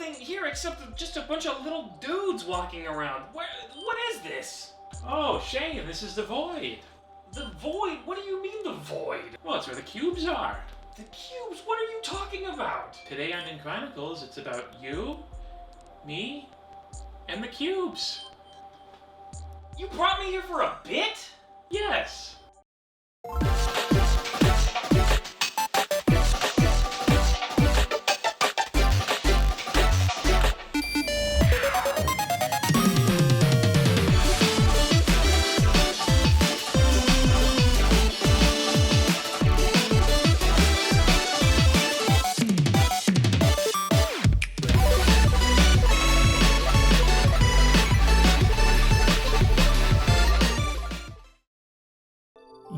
nothing here except just a bunch of little dudes walking around. What is this? Oh, Shane, this is the Void. The Void? What do you mean the Void? Well, it's where the cubes are. The cubes? What are you talking about? Today on Ninchronicles, it's about you, me, and the cubes. You brought me here for a bit? Yes.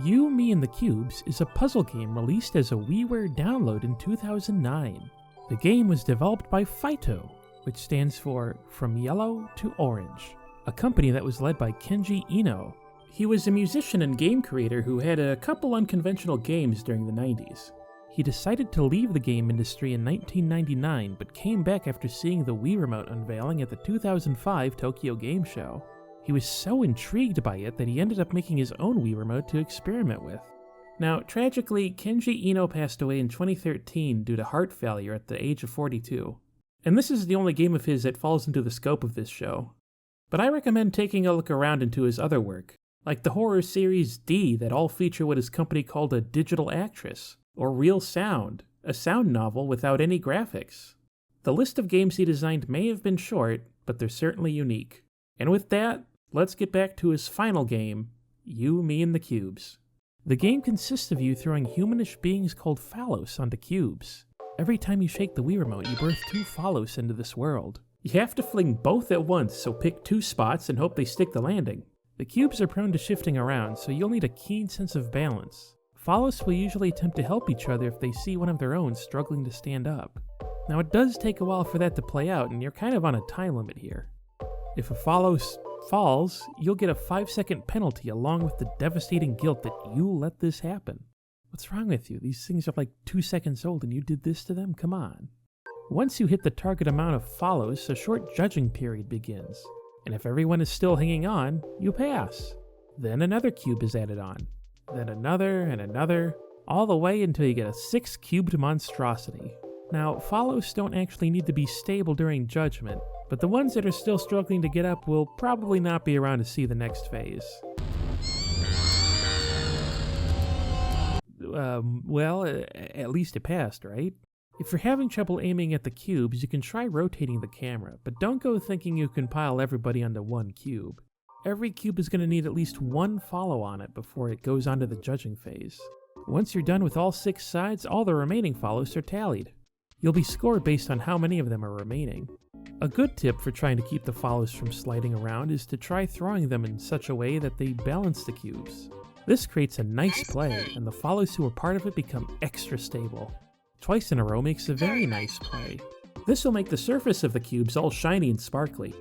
You, Me, and the Cubes is a puzzle game released as a WiiWare download in 2009. The game was developed by Phyto, which stands for From Yellow to Orange, a company that was led by Kenji Eno. He was a musician and game creator who had a couple unconventional games during the 90s. He decided to leave the game industry in 1999, but came back after seeing the Wii Remote unveiling at the 2005 Tokyo Game Show. He was so intrigued by it that he ended up making his own Wii Remote to experiment with. Now, tragically, Kenji Eno passed away in 2013 due to heart failure at the age of 42. And this is the only game of his that falls into the scope of this show. But I recommend taking a look around into his other work, like the horror series D that all feature what his company called a digital actress, or Real Sound, a sound novel without any graphics. The list of games he designed may have been short, but they're certainly unique. And with that, let's get back to his final game, You, Me, and the Cubes. The game consists of you throwing humanish beings called Phallos onto cubes. Every time you shake the Wii Remote, you birth two Phallos into this world. You have to fling both at once, so pick two spots and hope they stick the landing. The cubes are prone to shifting around, so you'll need a keen sense of balance. Phallos will usually attempt to help each other if they see one of their own struggling to stand up. Now it does take a while for that to play out, and you're kind of on a time limit here. If a Phallos falls, you'll get a 5-second penalty along with the devastating guilt that you let this happen. What's wrong with you? These things are like 2 seconds old and you did this to them? Come on. Once you hit the target amount of Phallos, a short judging period begins. And if everyone is still hanging on, you pass. Then another cube is added on. Then another and another, all the way until you get a 6-cubed monstrosity. Now, Phallos don't actually need to be stable during judgment, but the ones that are still struggling to get up will probably not be around to see the next phase. At least it passed, right? If you're having trouble aiming at the cubes, you can try rotating the camera, but don't go thinking you can pile everybody onto one cube. Every cube is going to need at least one follow on it before it goes onto the judging phase. Once you're done with all 6 sides, all the remaining Phallos are tallied. You'll be scored based on how many of them are remaining. A good tip for trying to keep the Phallos from sliding around is to try throwing them in such a way that they balance the cubes. This creates a nice play, and the Phallos who are part of it become extra stable. Twice in a row makes a very nice play. This will make the surface of the cubes all shiny and sparkly.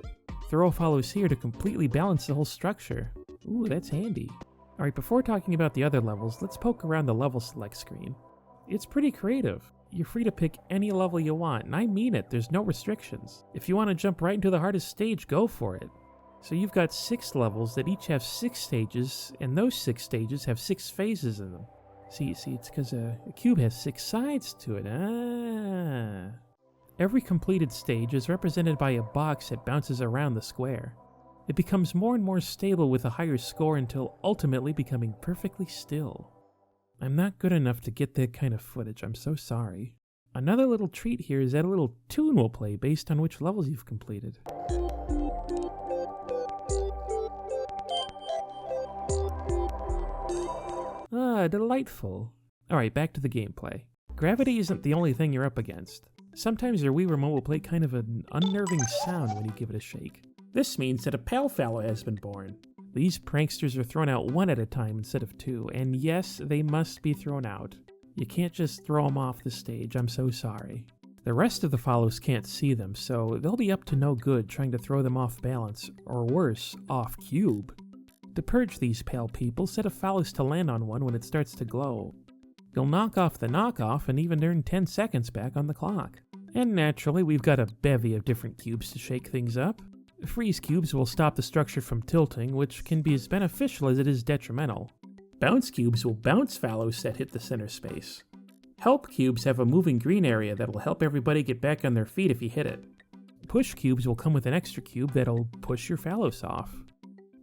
Throw Phallos here to completely balance the whole structure. Ooh, that's handy. Alright, before talking about the other levels, let's poke around the level select screen. It's pretty creative. You're free to pick any level you want, and I mean it, there's no restrictions. If you want to jump right into the hardest stage, go for it. So you've got 6 levels that each have 6 stages, and those 6 stages have 6 phases in them. See, it's because a cube has 6 sides to it. Every completed stage is represented by a box that bounces around the square. It becomes more and more stable with a higher score until ultimately becoming perfectly still. I'm not good enough to get that kind of footage, I'm so sorry. Another little treat here is that a little tune will play based on which levels you've completed. Ah, delightful. Alright, back to the gameplay. Gravity isn't the only thing you're up against. Sometimes your Wii Remote will play kind of an unnerving sound when you give it a shake. This means that a pal Phallo has been born. These pranksters are thrown out 1 at a time instead of 2, and yes, they must be thrown out. You can't just throw them off the stage, I'm so sorry. The rest of the Phallos can't see them, so they'll be up to no good trying to throw them off balance, or worse, off cube. To purge these pale people, set a Phallos to land on one when it starts to glow. You'll knock off the knockoff and even earn 10 seconds back on the clock. And naturally, we've got a bevy of different cubes to shake things up. Freeze cubes will stop the structure from tilting, which can be as beneficial as it is detrimental. Bounce cubes will bounce phallos that hit the center space. Help cubes have a moving green area that'll help everybody get back on their feet if you hit it. Push cubes will come with an extra cube that'll push your phallos off.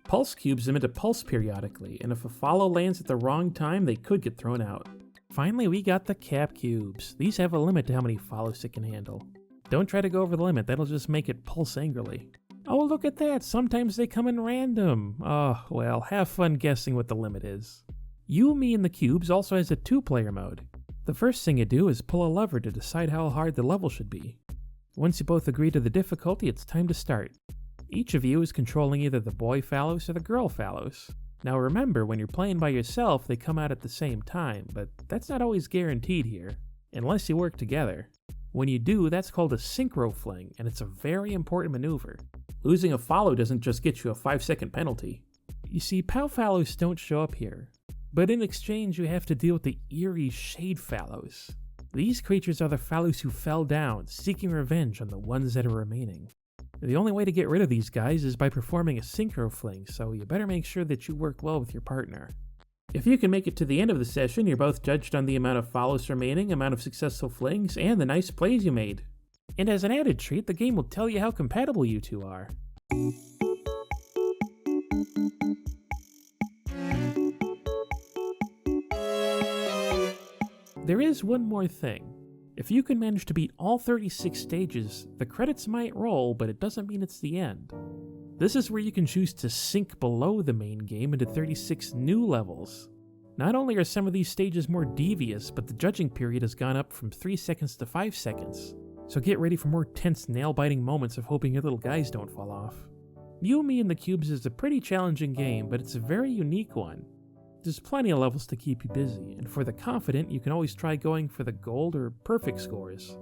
Pulse cubes emit a pulse periodically, and if a phallo lands at the wrong time, they could get thrown out. Finally, we got the cap cubes. These have a limit to how many phallos it can handle. Don't try to go over the limit, that'll just make it pulse angrily. Oh, look at that, sometimes they come in random. Oh, well, have fun guessing what the limit is. You, Me, and the Cubes also has a 2-player mode. The first thing you do is pull a lever to decide how hard the level should be. Once you both agree to the difficulty, it's time to start. Each of you is controlling either the boy phallos or the girl phallos. Now remember, when you're playing by yourself, they come out at the same time, but that's not always guaranteed here, unless you work together. When you do, that's called a synchro fling, and it's a very important maneuver. Losing a phallo doesn't just get you a 5-second penalty. You see, POW phallos don't show up here, but in exchange you have to deal with the eerie shade phallos. These creatures are the phallos who fell down, seeking revenge on the ones that are remaining. The only way to get rid of these guys is by performing a synchro fling, so you better make sure that you work well with your partner. If you can make it to the end of the session, you're both judged on the amount of phallos remaining, amount of successful flings, and the nice plays you made. And as an added treat, the game will tell you how compatible you two are. There is one more thing. If you can manage to beat all 36 stages, the credits might roll, but it doesn't mean it's the end. This is where you can choose to sink below the main game into 36 new levels. Not only are some of these stages more devious, but the judging period has gone up from 3 seconds to 5 seconds. So get ready for more tense, nail-biting moments of hoping your little guys don't fall off. You, Me, and the Cubes is a pretty challenging game, but it's a very unique one. There's plenty of levels to keep you busy, and for the confident, you can always try going for the gold or perfect scores.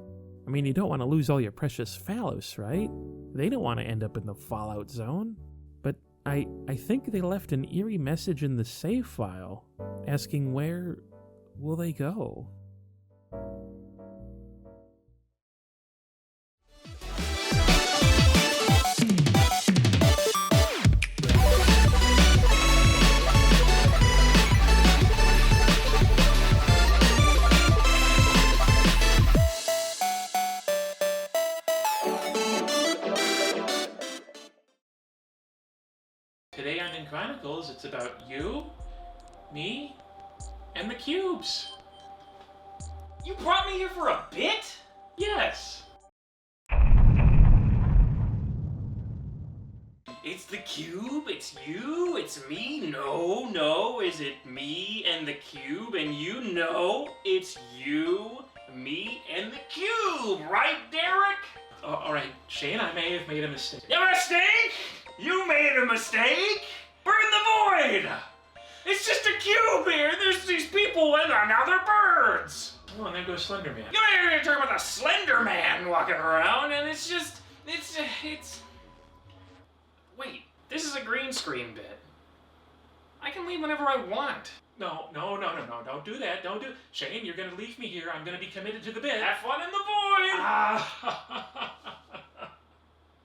I mean, you don't want to lose all your precious phallos, right? They don't want to end up in the Fallout zone. But I think they left an eerie message in the save file, asking where will they go? Today on Ninchronicles, it's about you, me, and the Cubes. You brought me here for a bit? Yes. It's the Cube, it's you, it's me. No, is it me and the Cube? And you know it's you, me, and the Cube, right, Derek? Oh, all right, Shane, I may have made a mistake. A mistake? You made a mistake? Burn the void! It's just a cube here. There's these people and now they're birds. Oh, and there goes Slender Man. You're talking about the Slender Man walking around, and it's just, it's. Wait, this is a green screen bit. I can leave whenever I want. No, don't do that. Don't do. Shane, you're gonna leave me here. I'm gonna be committed to the bit. Have fun in the void. Ah.